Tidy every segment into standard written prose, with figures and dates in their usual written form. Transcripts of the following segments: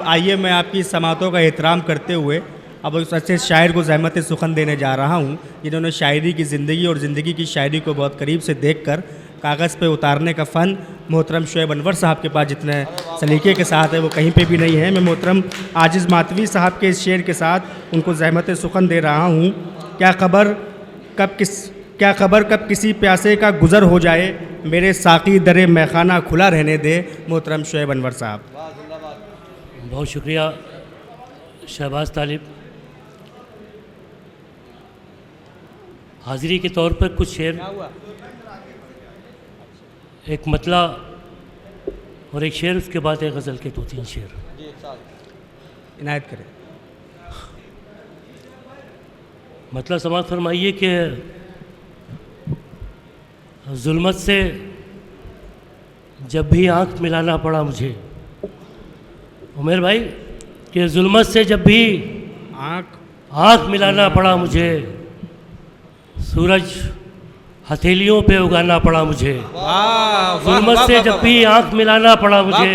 आइए मैं आपकी समातों का एहतराम करते हुए अब उस अच्छे शायर को ज़हमत सुखन देने जा रहा हूँ, जिन्होंने शायरी की ज़िंदगी और ज़िंदगी की शायरी को बहुत करीब से देखकर कागज़ पे उतारने का फ़न मोहतरम शुएब अनवर साहब के पास जितने सलीके के साथ है वो कहीं पे भी नहीं है। मैं मोहतरम आजिज़ मातवी साहब के इस शेर के साथ उनको ज़हमत सुखन दे रहा हूँ। क्या खबर कब किसी प्यासे का गुज़र हो जाए, मेरे साक़ी दरे मैखाना खुला रहने दे, मोहतरम शुएब अनवर साहब। बहुत शुक्रिया शहबाज तालिब। हाज़िरी के तौर पर कुछ शेर, एक मतला और एक शेर, उसके बाद एक गज़ल के 2-3 शेर इनायत करें। मतलब समाज फरमाइए कि जुल्मत से जब भी आँख मिलाना पड़ा मुझे, उमेर भाई, कि जुल्मत से जब भी आँख मिलाना पड़ा मुझे, सूरज हथेलियों पे उगाना पड़ा मुझे। जुल्मत से जब भी आँख मिलाना पड़ा मुझे,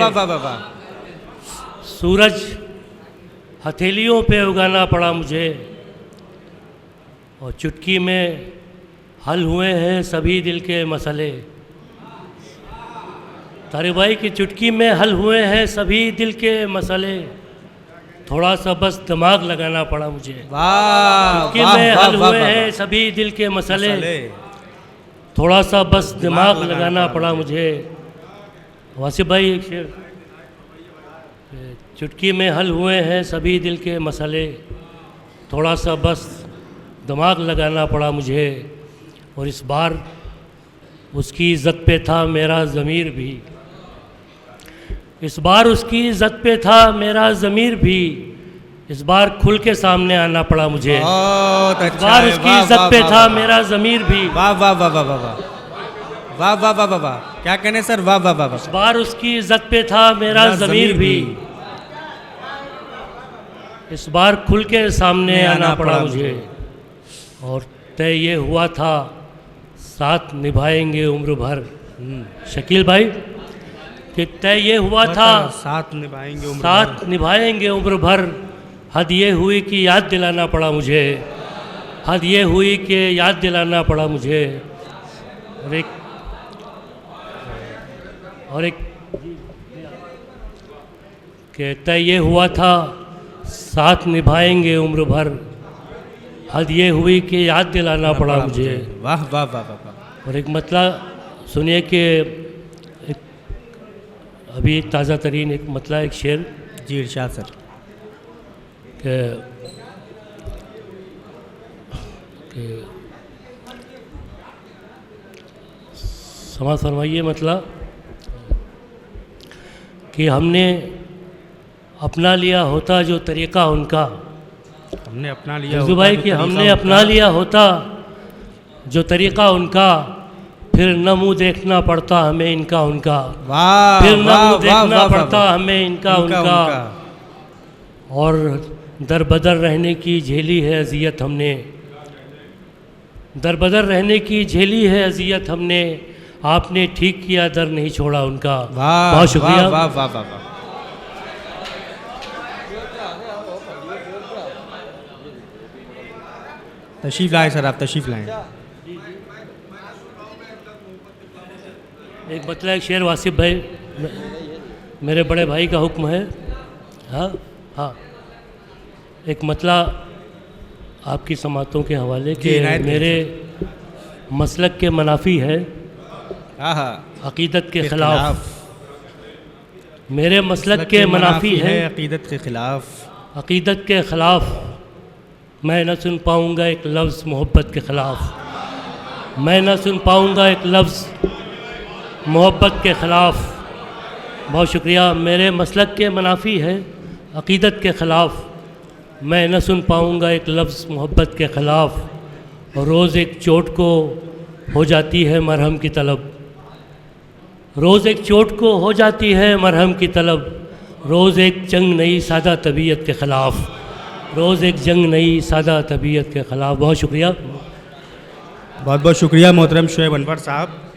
सूरज हथेलियों पे उगाना पड़ा मुझे, और चुटकी में हल हुए हैं सभी दिल के मसले। तारिक भाई की चुटकी में हल हुए हैं सभी दिल के मसले, थोड़ा सा बस दिमाग लगाना पड़ा मुझे। चुटकी में हल हुए हैं सभी दिल के मसले, थोड़ा सा बस दिमाग लगाना पड़ा मुझे। वासिफ भाई एक शेर, चुटकी में हल हुए हैं सभी दिल के मसले, थोड़ा सा बस दिमाग लगाना पड़ा मुझे, और इस बार उसकी इज़्ज़त पे था मेरा ज़मीर भी, इस बार उसकी इज़्ज़त पे था मेरा ज़मीर भी, इस बार खुल के सामने आना पड़ा मुझे। इस बार उसकी इज़्ज़त पे था मेरा ज़मीर भी। वाह वाह वाह वाह वाह वाह वाह वाह वाह वाह, क्या कहने सर, वाह वाह वाह वाह। इस बार उसकी इज़्ज़त पे था मेरा ज़मीर भी, इस बार खुल के सामने आना पड़ा मुझे, और तय ये हुआ था साथ निभाएंगे उम्र भर। शकील भाई, कि तय ये हुआ था साथ निभाएंगे उम्र भर, हद ये हुई कि याद दिलाना पड़ा मुझे, हद ये हुई कि याद दिलाना पड़ा मुझे। और एक कि तय ये हुआ था साथ निभाएंगे उम्र भर, हद ये हुई कि याद दिलाना पड़ा मुझे। वाह वाह वाह वाह। और एक मतला सुनिए कि अभी ताज़ा तरीन एक मतला, एक शेर। जी इरशाद सर। कि समाज फरमाइए, मतलब कि हमने अपना लिया होता जो तरीक़ा उनका, हमने अपना लिया भाई कि हमने अपना लिया होता जो तरीक़ा उनका, फिर न मुँह देखना पड़ता हमें इनका उनका, फिर न मुँह देखना पड़ता हमें इनका उनका, और दर बदर रहने की झेली है अज़ियत हमने, दर बदर रहने की झेली है अज़ियत हमने, आपने ठीक किया दर नहीं छोड़ा उनका। बहुत शुक्रिया। वाह वाह वाह वाह। तशरीफ़ लाएँ सर, आप तशरीफ़ लाएँ। एक मतला, एक शेर वासिफ भाई, मेरे बड़े भाई का हुक्म है। हाँ हाँ, एक मतला आपकी समातों के हवाले के, मेरे मसलक के मनाफी है अक़ीदत के ख़िलाफ़, मेरे मसलक के मनाफी है अक़ीदत के ख़िलाफ़, अक़ीदत के ख़िलाफ़, मैं न सुन पाऊँगा एक लफ्ज़ मोहब्बत के ख़िलाफ़, मैं न सुन पाऊँगा एक लफ्ज़ मोहब्बत के ख़िलाफ़। बहुत शुक्रिया। मेरे मसलक के मनाफी है अक़ीदत के ख़िलाफ़, मैं न सुन पाऊँगा एक लफ्ज़ मोहब्बत के ख़िलाफ़, और रोज़ एक चोट को हो जाती है मरहम की तलब, रोज़ एक चोट को हो जाती है मरहम की तलब, रोज़ एक जंग नई सादा तबीयत के ख़िलाफ़, रोज़ एक जंग नई सादा तबीयत के ख़िलाफ़। बहुत शुक्रिया। बहुत बहुत शुक्रिया मोहतरम शुएब अनवर साहब।